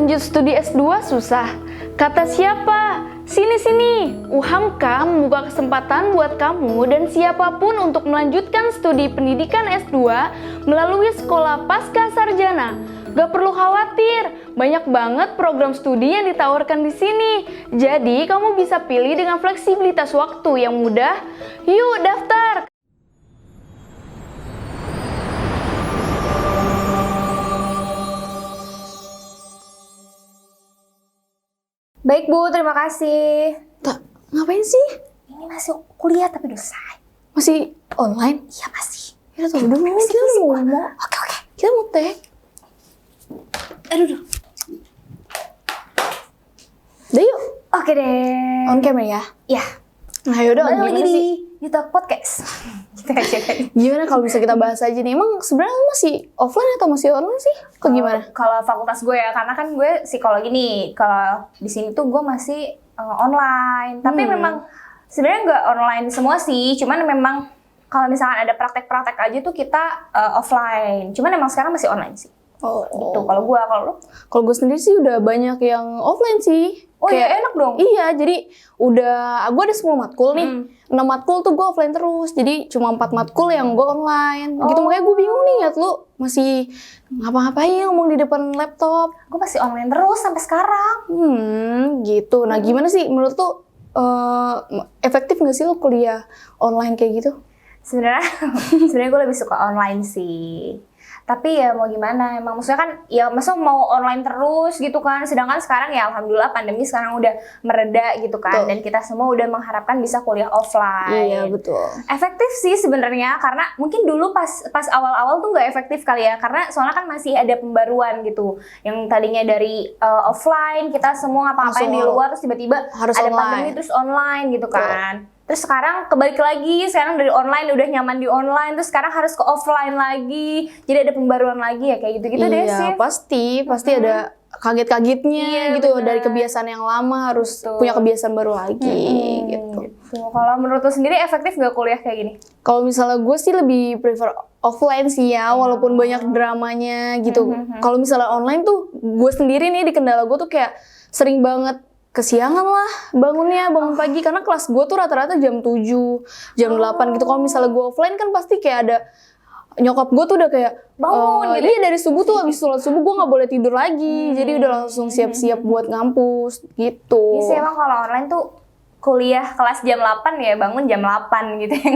Lanjut studi S2 susah? Kata siapa? Sini-sini, UHAMKA membuka kesempatan buat kamu dan siapapun untuk melanjutkan studi pendidikan S2 melalui sekolah pasca sarjana. Gak perlu khawatir, banyak banget program studi yang ditawarkan di sini. Jadi kamu bisa pilih dengan fleksibilitas waktu yang mudah. Yuk daftar! Baik Bu, terima kasih. Ngapain sih? Ini masih kuliah tapi udah selesai. Masih online? Iya masih. Ya tunggu dulu, kita mau. Oke. Kita mau tag. Aduh. Udah yuk. Oke deh. On camera ya? Ya. Nah yaudah, Balik gimana lagi sih? di YouTube Podcast. Kita aja kan. Gimana kalau bisa kita bahas aja nih? Emang sebenarnya lu masih offline atau masih online sih? Kok gimana? Kalau fakultas gue ya, karena kan gue psikologi nih. Kalau di sini tuh gue masih online. Tapi memang sebenarnya nggak online semua sih. Cuman memang kalau misalkan ada praktek-praktek aja tuh kita offline. Cuman emang sekarang masih online sih. Gitu. Kalau lu? Kalau gue sendiri sih udah banyak yang offline sih. Oh iya, enak dong. Iya, jadi gue ada 10 matkul nih. 6 matkul tuh gue offline terus. Jadi cuma 4 matkul yang gue online. Gitu, makanya gue bingung nih liat lu masih ngapa-ngapain ngomong di depan laptop. Gue masih online terus sampai sekarang. Gitu. Nah, gimana sih menurut lu efektif nggak sih lu kuliah online kayak gitu? Sebenarnya gue lebih suka online sih. Tapi ya mau gimana, emang maksudnya kan ya masa mau online terus gitu kan. Sedangkan sekarang ya alhamdulillah pandemi sekarang udah mereda gitu kan. Betul. Dan kita semua udah mengharapkan bisa kuliah offline. Iya, betul. Efektif sih sebenarnya, karena mungkin dulu pas awal-awal tuh nggak efektif kali ya. Karena soalnya kan masih ada pembaruan gitu. Yang tadinya dari offline, kita semua ngapa-ngapain di luar, terus tiba-tiba harus ada online. pandemi terus online gitu kan. Terus sekarang kebalik lagi, sekarang dari online udah nyaman di online, terus sekarang harus ke offline lagi. Jadi ada pembaruan lagi ya, kayak gitu-gitu deh sih. Iya, pasti ada kaget-kagetnya gitu. Bener. Dari kebiasaan yang lama harus punya kebiasaan baru lagi gitu. Kalau menurut lo sendiri efektif gak kuliah kayak gini? Kalau misalnya gue sih lebih prefer offline sih ya, walaupun banyak dramanya gitu. Kalau misalnya online tuh, gue sendiri nih di Kendala gue tuh kayak sering banget kesiangan lah bangun pagi, karena kelas gue tuh rata-rata jam 7, jam 8 gitu. Kalau misalnya gue offline kan pasti kayak ada nyokap gue tuh udah kayak bangun gitu. Iya, dari subuh tuh habis sholat subuh gue nggak boleh tidur lagi, jadi udah langsung siap-siap buat ngampus gitu. Iya sih, emang kalau online tuh kuliah kelas jam 8 ya bangun jam 8 gitu ya.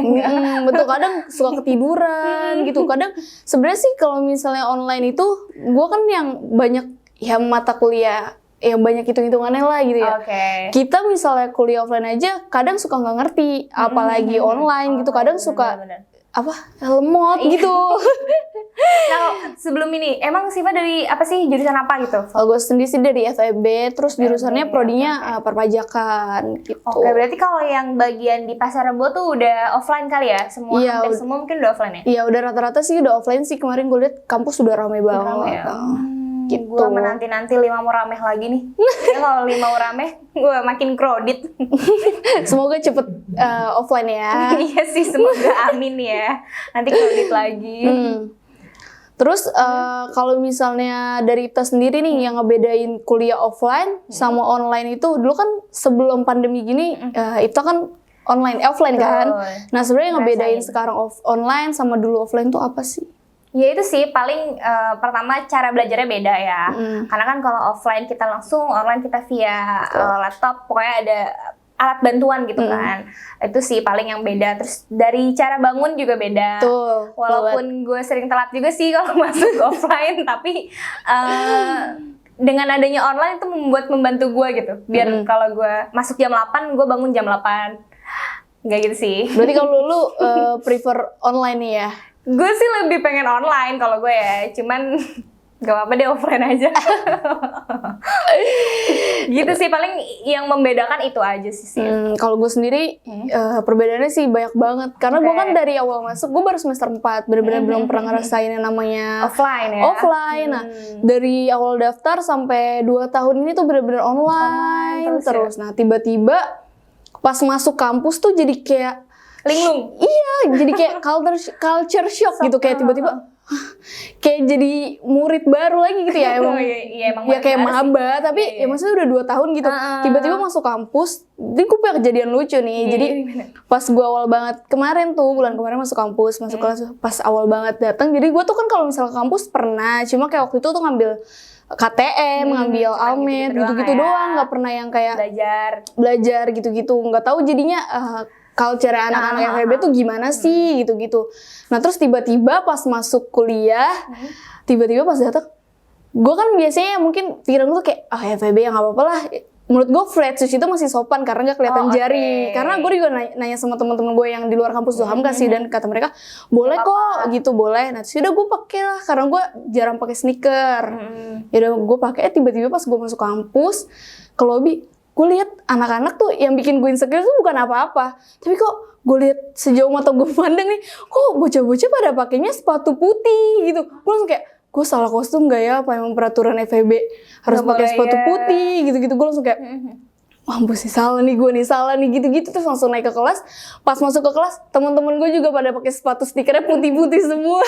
Betul, kadang suka ketiduran gitu. Kadang sebenarnya sih kalau misalnya online itu gue kan yang banyak ya mata kuliah yang banyak hitung-hitungannya lah gitu ya. Kita misalnya kuliah offline aja kadang suka nggak ngerti, apalagi online gitu. Kadang suka lemot gitu. Nah, sebelum ini emang Siva dari apa sih, jurusan apa gitu? Kalau gue sendiri sih dari FEB, terus jurusannya prodinya perpajakan gitu. Oke, berarti kalau yang bagian di Pasar Rebo tuh udah offline kali ya? Hampir semua mungkin udah offline ya? Iya, udah rata-rata sih udah offline sih. Kemarin gue liat kampus udah rame banget. Gitu. Gue menanti-nanti 5 mau rame lagi nih. Ya kalau 5 mau rame, gue makin kredit. Semoga cepet offline ya. Iya sih, semoga amin ya. Nanti kredit lagi. Terus kalau misalnya dari Ipta sendiri nih yang ngebedain kuliah offline sama online itu, dulu kan sebelum pandemi gini Ipta kan offline kan. Nah sebenarnya yang ngebedain sekarang online sama dulu offline tuh apa sih? Ya itu sih paling pertama cara belajarnya beda ya. Karena kan kalau offline kita langsung, online kita via laptop, pokoknya ada alat bantuan gitu kan. Itu sih paling yang beda. Terus dari cara bangun juga beda. Walaupun gue sering telat juga sih kalau masuk offline, tapi dengan adanya online itu membantu gue gitu. Biar kalau gue masuk jam 8, gue bangun jam 8. Nggak gitu sih. Berarti kalau lu prefer online nih ya? Gue sih lebih pengen online kalau gue ya, cuman gak apa-apa deh offline aja. Gitu sih, paling yang membedakan itu aja sih. Kalau gue sendiri perbedaannya sih banyak banget, karena gue kan dari awal masuk, gue baru semester 4, bener-bener belum pernah ngerasain yang namanya offline ya? Offline. Nah, dari awal daftar sampai 2 tahun ini tuh bener-bener online terus. Nah, tiba-tiba pas masuk kampus tuh jadi kayak linglung. Iya, jadi kayak culture shock gitu, kayak tiba-tiba kayak jadi murid baru lagi gitu ya emang. Iya, emang Ya kayak baru sih. maba tapi ya maksudnya udah 2 tahun gitu. Tiba-tiba masuk kampus. Jadi gue punya kejadian lucu nih. Jadi pas gue awal banget kemarin tuh bulan kemarin masuk kampus, masuk kelas pas awal banget datang. Jadi gue tuh kan kalau misalnya kampus pernah, cuma kayak waktu itu tuh ngambil KTM, ngambil cuma Almed, gitu-gitu gitu-gitu doang doang, ya. nggak pernah yang kayak belajar gitu-gitu. Nggak tahu jadinya culture anak-anak FEB tuh gimana sih gitu-gitu. Nah terus tiba-tiba pas masuk kuliah, tiba-tiba pas datang, gue kan biasanya mungkin pikiran gue tuh kayak FEB ya nggak apa-apa lah. Menurut gue flat shoes itu masih sopan karena nggak kelihatan jari. Karena gue juga nanya sama teman-teman gue yang di luar kampus tuh Hamka sih, dan kata mereka boleh kok gitu, boleh. Nah terus udah gue pakai lah karena gue jarang pakai sneaker. Ya udah gue pakai. Tiba-tiba pas gue masuk kampus ke lobby, gue lihat anak-anak tuh yang bikin gue insecure tuh bukan apa-apa, tapi kok gue lihat sejauh mata gue pandang nih, kok bocah-bocah pada pakainya sepatu putih gitu. Gue langsung kayak, gue salah kostum gak ya? Apa emang peraturan FEB harus pakai sepatu putih gitu-gitu? Gue langsung kayak, mampus nih, salah nih gitu-gitu. Terus langsung naik ke kelas. Pas masuk ke kelas, teman-teman gue juga pada pakai sepatu stikernya putih-putih semua.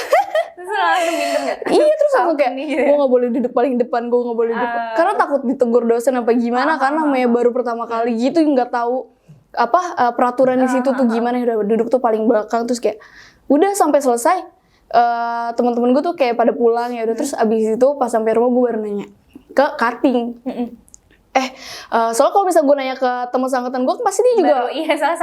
Terus langsung minder gak? Iya, terus langsung kayak gue gak boleh duduk paling depan, gue gak boleh duduk karena takut ditegur dosen apa gimana, karena namanya baru pertama kali gitu, nggak tahu apa peraturan di situ tuh gimana. Udah duduk tuh paling belakang. Terus kayak udah sampai selesai, teman-teman gue tuh kayak pada pulang ya udah. Terus abis itu pas sampai rumah gue baru nanya ke cutting. Soalnya kalau misalnya gue nanya ke teman seangkatan gue kan pasti dia juga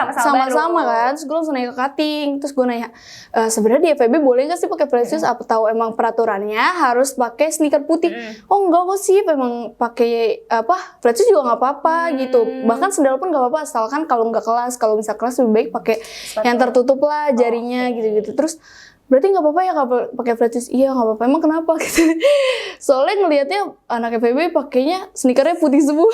sama-sama kan. Terus gue langsung nanya ke cutting. Terus gue nanya, sebenarnya di FEB boleh nggak sih pakai flat shoes? Apa tahu emang peraturannya harus pakai sneaker putih? Oh enggak kok sih, emang pakai flat shoes juga nggak apa-apa gitu. Bahkan sendal pun nggak apa-apa, asalkan kalau nggak kelas, kalau bisa kelas lebih baik pakai yang tertutup lah jarinya gitu-gitu. Terus berarti nggak apa-apa ya kalau pakai flat shoes? Iya nggak apa-apa. Emang kenapa gitu? Soalnya ngelihatnya anak FEB pakainya sneakernya putih semua.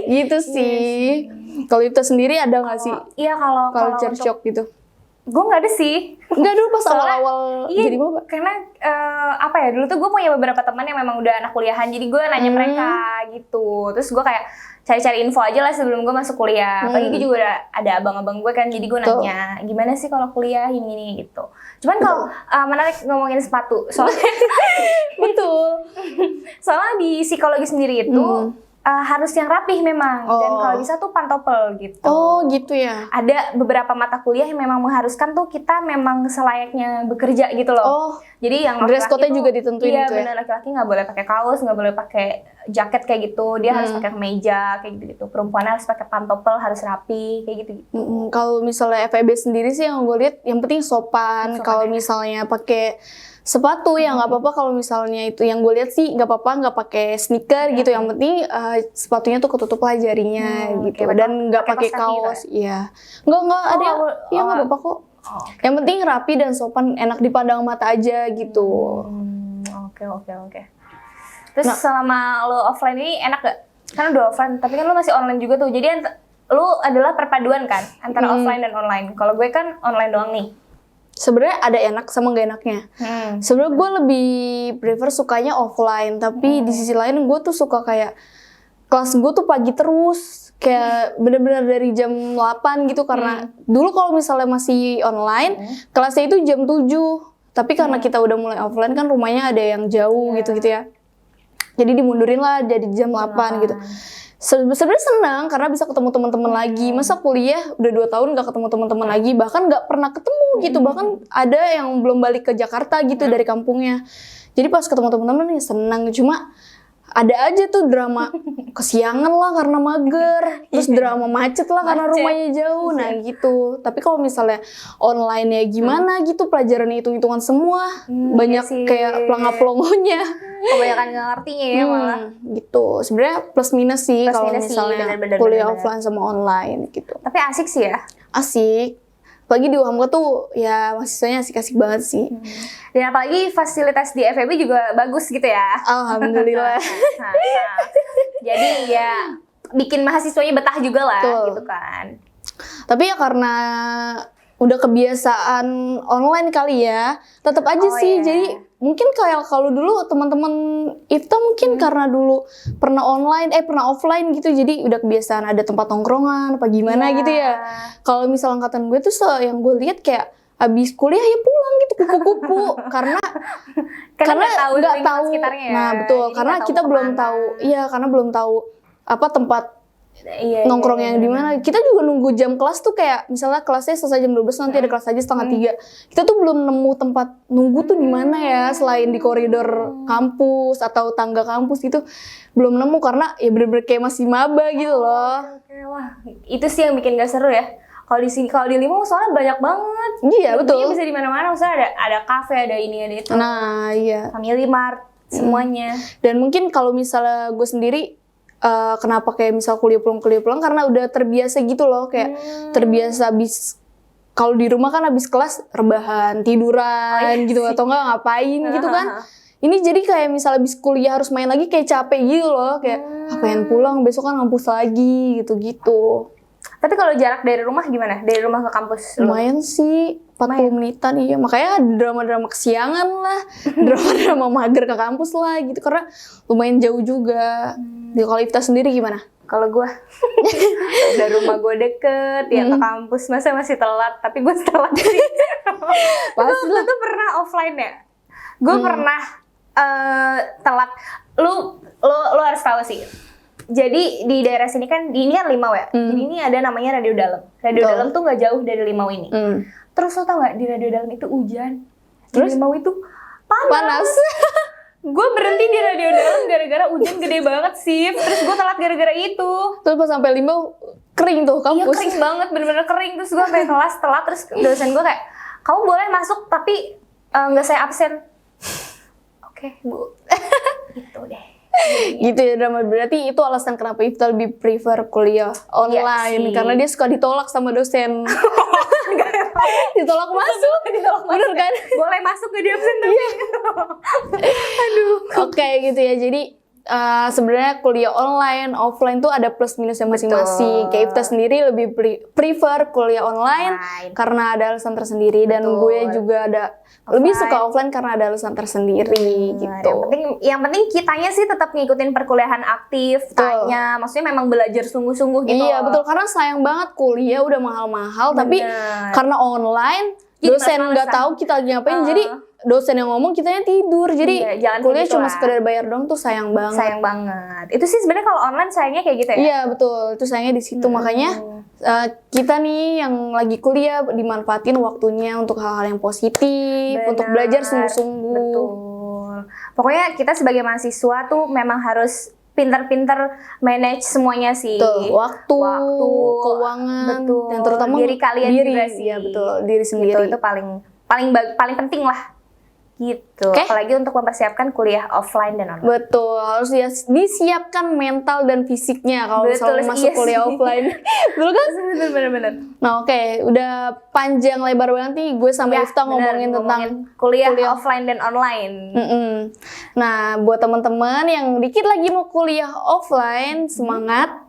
Gitu sih. Kalau itu sendiri ada nggak sih? Iya, kalau culture shock gitu? Gue nggak ada sih. Nggak dulu pas awal-awal jadi maba. Karena dulu tuh gue punya beberapa teman yang memang udah anak kuliahan, jadi gue nanya mereka gitu. Terus gue kayak cari-cari info aja lah sebelum gue masuk kuliah. Apalagi gue juga udah ada abang-abang gue kan, jadi gue nanya gimana sih kalau kuliah ini gitu. Cuman kalau menarik ngomongin sepatu, soalnya soalnya di psikologi sendiri itu harus yang rapih memang, dan kalau bisa tuh pantopel gitu. Oh gitu ya. Ada beberapa mata kuliah yang memang mengharuskan tuh kita memang selayaknya bekerja gitu loh. Jadi yang dress code-nya juga ditentuin iya, gitu ya. Iya benar, laki-laki nggak boleh pakai kaos, nggak boleh pakai jaket kayak gitu. Dia harus pakai kemeja kayak gitu. Perempuan harus pakai pantopel, harus rapi kayak gitu. Kalau misalnya FEB sendiri sih yang gue lihat yang penting sopan. Kalau misalnya pakai sepatu ya nggak apa-apa. Kalau misalnya itu yang gue lihat sih nggak apa-apa, nggak pakai sneaker gitu. Yang penting sepatunya tuh ketutup lah jarinya gitu, dan nggak pakai kaos. Iya, nggak ada. Iya nggak apa-apa kok. Yang penting rapi dan sopan, enak dipandang mata aja gitu. Oke. Terus selama lo offline ini enak gak? Kan udah offline, tapi kan lo masih online juga tuh. Jadi lo adalah perpaduan kan antara offline dan online. Kalau gue kan online doang nih. Sebenarnya ada enak sama gak enaknya. Sebenarnya gue lebih prefer sukanya offline, tapi di sisi lain gue tuh suka kayak kelas gue tuh pagi terus, kayak bener-bener dari jam 8 gitu. Karena dulu kalau misalnya masih online, kelasnya itu jam 7. Tapi karena kita udah mulai offline kan rumahnya ada yang jauh gitu-gitu ya. Jadi dimundurin lah jadi jam 8 gitu. Sebenarnya senang karena bisa ketemu teman-teman lagi. Masa kuliah udah 2 tahun gak ketemu teman-teman lagi, bahkan gak pernah ketemu gitu. Bahkan ada yang belum balik ke Jakarta gitu dari kampungnya. Jadi pas ketemu teman-teman ya senang. Cuma ada aja tuh drama kesiangan lah karena mager, terus drama macet lah karena rumahnya jauh. Nah gitu. Tapi kalau misalnya online ya gimana gitu, pelajarannya hitung-hitungan semua, banyak kayak pelangap-pelongonya. Kebanyakan nggak ngertinya ya malah. Gitu. Sebenarnya plus minus sih kalau misalnya kuliah offline sama online gitu. Tapi asik sih ya. Asik. Apalagi di UHAMKA tuh ya mahasiswanya asik-asik banget sih. Dan apalagi fasilitas di FEB juga bagus gitu ya. Alhamdulillah. Jadi ya bikin mahasiswanya betah juga lah. Betul. Gitu kan. Tapi ya karena udah kebiasaan online kali ya, tetap aja sih. Jadi mungkin kayak kalau dulu teman-teman Ifta mungkin karena dulu pernah offline gitu, jadi udah kebiasaan ada tempat nongkrongan apa gimana gitu ya. Kalau misal angkatan gue tuh yang gue lihat kayak abis kuliah ya pulang gitu kupu-kupu karena nggak tahu sekitarnya ya. Nah betul, Jadi karena kita belum tahu, karena belum tahu apa tempat nongkrong yang di mana. Kita juga nunggu jam kelas tuh kayak misalnya kelasnya selesai jam 12 nanti ada kelas aja setengah 3. Kita tuh belum nemu tempat nunggu tuh di mana ya, selain di koridor kampus atau tangga kampus gitu. Belum nemu karena ya bener-bener kayak masih maba gitu loh. Wah, itu sih yang bikin gak seru ya. Kalau di sini, kalau di Limau soalnya banyak banget. Iya betul. Bisa di mana-mana, misalnya ada kafe, ada ini, ada itu. Nah iya. Family Mart, semuanya. Dan mungkin kalau misalnya gue sendiri kenapa kayak misal kuliah pulang karena udah terbiasa gitu loh, kayak terbiasa abis kalau di rumah kan abis kelas rebahan, tiduran gitu atau enggak ngapain gitu kan. Ini jadi kayak misal abis kuliah harus main lagi kayak capek gitu loh, kayak pengen pulang besok kan ngampus lagi gitu-gitu. Tapi kalau jarak dari rumah gimana? Dari rumah ke kampus? Lumayan sih, 40 menitan iya. Makanya ada drama-drama kesiangan lah, drama-drama mager ke kampus lah gitu. Karena lumayan jauh juga. Kalau Ifta sendiri gimana? Kalau gue, dari rumah gue deket, ya ke kampus masa masih telat. Tapi gue telat sih. Pasti lah. Lu tuh pernah offline ya? Gue pernah telat. Lu harus tahu sih. Jadi di daerah sini kan, ini kan Limau ya. Jadi ini ada namanya Radio Dalam. Radio Dalam tuh nggak jauh dari Limau ini. Terus lo tau nggak di Radio Dalam itu hujan. Terus di Limau itu panas. Gue berhenti di Radio Dalam gara-gara hujan gede banget sih. Terus gue telat gara-gara itu. Terus pas sampai Limau kering tuh kampus. Iya kering banget, bener-bener kering. Terus gue kayak kelas telat, terus dosen gue kayak, kamu boleh masuk tapi nggak saya absen. Oke, Bu. Gitu deh. Gitu ya drama. Berarti itu alasan kenapa Ifta lebih prefer kuliah online karena dia suka ditolak sama dosen. Ditolak masuk, bener kan? Boleh masuk gak di absen tapi. Aduh. Oke gitu ya. Jadi sebenarnya kuliah online, offline tuh ada plus minusnya masing-masing. Kayak Ifta sendiri lebih prefer kuliah online karena ada alasan tersendiri. Dan gue juga ada lebih suka offline karena ada alasan tersendiri gitu. Yang penting kitanya sih tetap ngikutin perkuliahan aktif, tanya. Maksudnya memang belajar sungguh-sungguh gitu. Iya betul, karena sayang banget kuliah udah mahal-mahal. Tapi karena online, dosen nggak tahu kita lagi ngapain. Jadi dosen yang ngomong kitanya tidur. Jadi kuliah cuma sekedar bayar doang tuh sayang banget. Sayang banget. Itu sih sebenarnya kalau online sayangnya kayak gitu ya. Iya betul, itu sayangnya di situ. Makanya kita nih yang lagi kuliah dimanfaatin waktunya untuk hal-hal yang positif, untuk belajar sungguh-sungguh. Betul. Pokoknya kita sebagai mahasiswa tuh memang harus pintar-pintar manage semuanya sih. Betul, waktu, keuangan, dan terutama diri kalian juga sih. Ya betul, diri sendiri. Itu paling penting lah. Gitu. Apalagi untuk mempersiapkan kuliah offline dan online. Betul, harus disiapkan mental dan fisiknya kalau misalnya masuk kuliah offline. Betul kan? Bener-bener. Nah udah panjang lebar banget nih gue sama Ifta ngomongin tentang kuliah offline dan online. Nah buat teman-teman yang dikit lagi mau kuliah offline, semangat.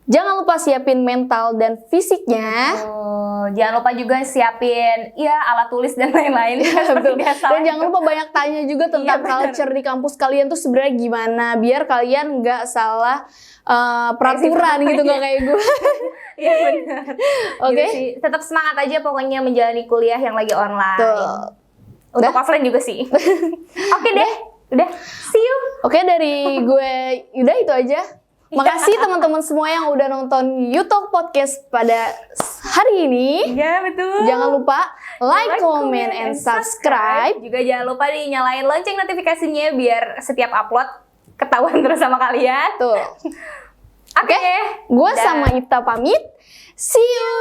Jangan lupa siapin mental dan fisiknya. Jangan lupa juga siapin alat tulis dan lain-lain. Dan jangan lupa banyak tanya juga tentang culture di kampus kalian tuh sebenarnya gimana, biar kalian nggak salah peraturan gitu, nggak kayak gue. Iya benar. Oke. Tetap semangat aja pokoknya menjalani kuliah yang lagi online. Untuk offline juga sih. Oke deh, udah. See you. Oke, dari gue udah itu aja. Makasih teman-teman semua yang udah nonton YouTube Podcast pada hari ini. Iya, betul. Jangan lupa like, comment, and subscribe. Juga jangan lupa dinyalain lonceng notifikasinya biar setiap upload ketahuan terus sama kalian. Tuh. Oke, gue sama Ifta pamit. See you.